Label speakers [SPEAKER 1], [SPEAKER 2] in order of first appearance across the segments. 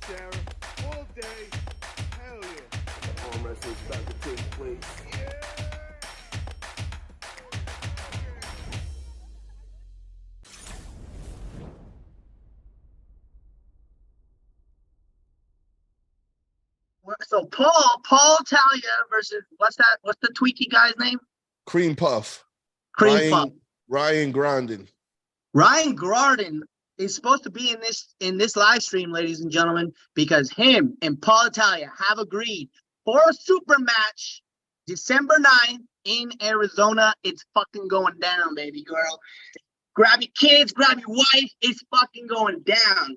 [SPEAKER 1] Sarah, all day. Hell yeah.
[SPEAKER 2] Armwrestling's about to take place.
[SPEAKER 1] Yeah.
[SPEAKER 3] So Paul Italia versus what's the Twinkie guy's name?
[SPEAKER 2] Cream Puff.
[SPEAKER 3] Cream Puff.
[SPEAKER 2] Ryan Grandin.
[SPEAKER 3] Ryan Grandin is supposed to be in this live stream, ladies and gentlemen, because him and Paul Italia have agreed for a super match December 9th in Arizona. It's fucking going down, baby girl. Grab your kids, grab your wife. It's fucking going down.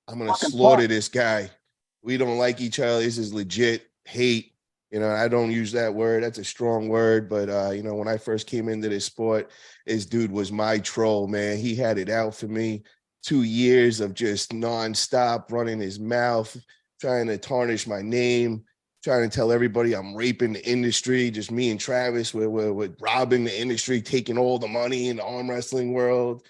[SPEAKER 2] I'm gonna slaughter this guy. We don't like each other. This is legit hate. You know, I don't use that word. That's a strong word. But, you know, when I first came into this sport, this dude was my troll, man. He had it out for me. 2 years of just nonstop running his mouth, trying to tarnish my name, trying to tell everybody I'm raping the industry. Just me and Travis, we're robbing the industry, taking all the money in the arm wrestling world.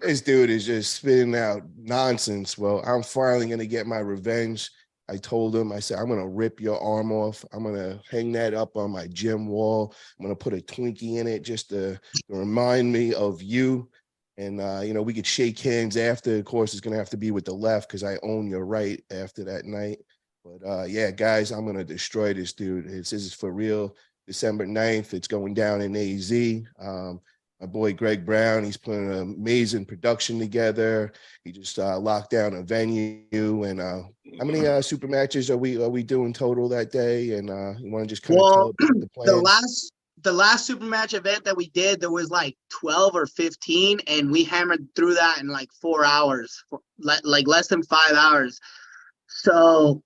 [SPEAKER 2] This dude is just spitting out nonsense. Well, I'm finally going to get my revenge. I told him, I said, I'm going to rip your arm off. I'm going to hang that up on my gym wall. I'm going to put a Twinkie in it just to remind me of you. And, you know, we could shake hands after. Of course, it's going to have to be with the left because I own your right after that night. But, yeah, guys, I'm going to destroy this dude. This is for real. December 9th, it's going down in AZ. My boy Greg Brown, he's putting an amazing production together. He just locked down a venue. And how many super matches are we doing total that day? And you want to just kind of tell about the plans?
[SPEAKER 3] The last super match event that we did, there was like 12 or 15, and we hammered through that in like 4 hours, like less than 5 hours. So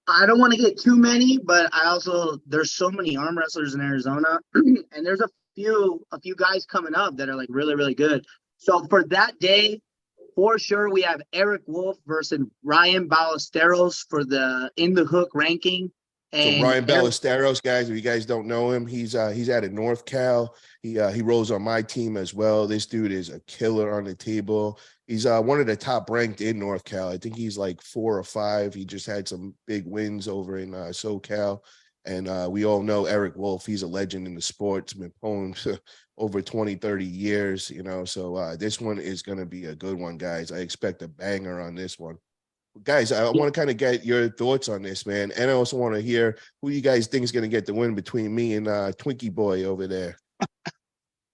[SPEAKER 3] I don't want to get too many, but there's so many arm wrestlers in Arizona, and there's a few guys coming up that are like really, really good. So for that day, for sure, we have Eric Wolf versus Ryan Ballesteros for the In the Hook ranking. And
[SPEAKER 2] so Ryan Ballesteros, guys, if you guys don't know him, he's out of North Cal. He rolls on my team as well. This dude is a killer on the table. He's one of the top ranked in North Cal. I think he's like 4 or 5. He just had some big wins over in SoCal. And we all know Eric Wolf. He's a legend in the sport. He's been pulling over 20, 30 years, you know. So this one is going to be a good one, guys. I expect a banger on this one. Guys, I want to kind of get your thoughts on this, man. And I also want to hear who you guys think is going to get the win between me and Twinkie Boy over there.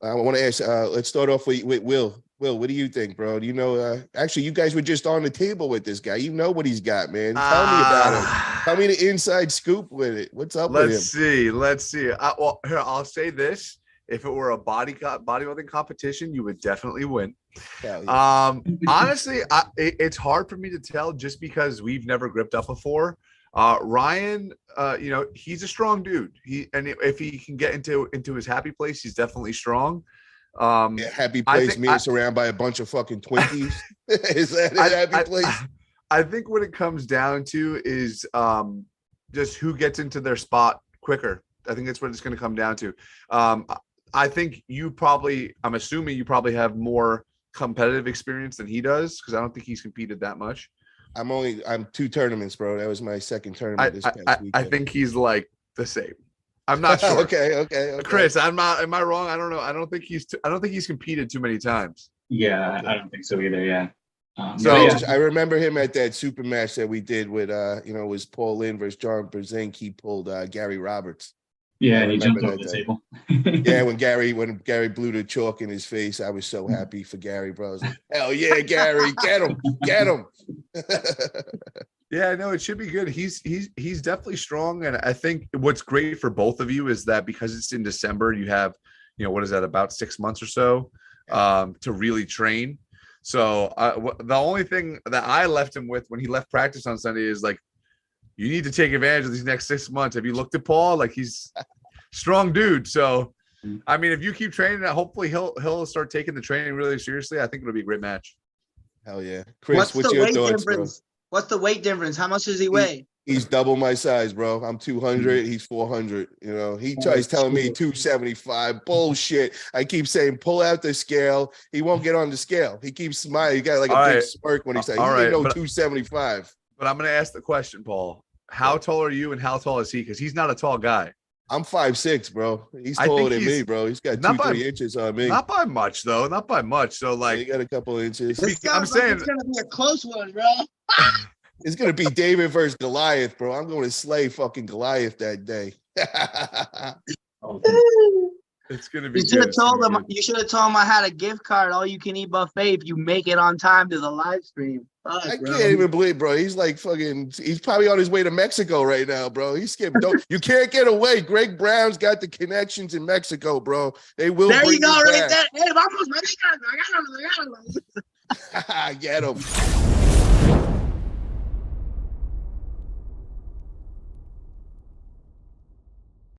[SPEAKER 2] I want to ask, let's start off with Will. Will, what do you think, bro? Do you know, actually, you guys were just on the table with this guy. You know what he's got, man. Tell me about him. Tell me the inside scoop with it. What's up with him?
[SPEAKER 4] Let's see. Well, here, I'll say this. If it were a bodybuilding competition, you would definitely win. Yeah. Honestly, it's hard for me to tell just because we've never gripped up before. Ryan, you know, he's a strong dude. If he can get into his happy place, he's definitely strong.
[SPEAKER 2] Yeah, happy place means surrounded by a bunch of fucking Twinkies. Is that a happy place?
[SPEAKER 4] I think what it comes down to is just who gets into their spot quicker. I think that's what it's going to come down to. I think I'm assuming you probably have more competitive experience than he does because I don't think he's competed that much.
[SPEAKER 2] I'm 2 tournaments, bro. That was my second tournament this past weekend.
[SPEAKER 4] I think he's like the same. I'm not sure.
[SPEAKER 2] Okay.
[SPEAKER 4] Chris, am I wrong? I don't know. I don't think he's competed too many times.
[SPEAKER 5] Yeah, okay. I don't think so either. Yeah.
[SPEAKER 2] I remember him at that super match that we did with you know, it was Paul Lynn versus John Brzezinski. He pulled Gary Roberts.
[SPEAKER 5] Yeah, and he jumped over the table.
[SPEAKER 2] Yeah, when Gary blew the chalk in his face, I was so happy for Gary, bro. I was like, hell yeah, Gary, get him.
[SPEAKER 4] Yeah, no, it should be good. He's definitely strong, and I think what's great for both of you is that because it's in December, you have, you know, what is that, about 6 months or so to really train. So the only thing that I left him with when he left practice on Sunday is like, you need to take advantage of these next 6 months. Have you looked at Paul? Like, he's strong dude. So, I mean, if you keep training, hopefully he'll start taking the training really seriously. I think it'll be a great match.
[SPEAKER 2] Hell yeah. Chris, what's your thoughts, bro?
[SPEAKER 3] What's the weight difference? How much does he weigh?
[SPEAKER 2] He's double my size, bro. I'm 200. He's 400. You know, he tries telling me 275. Bullshit. I keep saying, pull out the scale. He won't get on the scale. He keeps smiling. He got like a big smirk when he says, 275.
[SPEAKER 4] But I'm going to ask the question, Paul. How tall are you and how tall is he? Because he's not a tall guy.
[SPEAKER 2] I'm 5'6", bro. He's
[SPEAKER 4] I
[SPEAKER 2] taller
[SPEAKER 4] think
[SPEAKER 2] than me,
[SPEAKER 4] he's
[SPEAKER 2] bro. He's got
[SPEAKER 4] not
[SPEAKER 2] 2-3 inches on me.
[SPEAKER 4] Not by much, though. Not by much. So,
[SPEAKER 2] Yeah, he
[SPEAKER 4] like,
[SPEAKER 2] got a couple inches.
[SPEAKER 3] This
[SPEAKER 4] I'm
[SPEAKER 3] sounds like
[SPEAKER 4] saying-
[SPEAKER 3] it's gonna be a close one, bro.
[SPEAKER 2] It's gonna be David versus Goliath, bro. I'm going to slay fucking Goliath that day.
[SPEAKER 4] it's going to be
[SPEAKER 3] You should have
[SPEAKER 4] good. It's gonna
[SPEAKER 3] told
[SPEAKER 4] be
[SPEAKER 3] him.
[SPEAKER 4] good.
[SPEAKER 3] You should have told him I had a gift card, all you can eat buffet if you make it on time to the live stream. Fuck,
[SPEAKER 2] I
[SPEAKER 3] bro.
[SPEAKER 2] can't even believe, bro. He's like fucking. He's probably on his way to Mexico right now, bro. He skipped. You can't get away. Greg Brown's got the connections in Mexico, bro. They will.
[SPEAKER 3] There
[SPEAKER 2] bring
[SPEAKER 3] you go, right
[SPEAKER 2] back.
[SPEAKER 3] there. Hey, vamos, I got him.
[SPEAKER 2] Get him.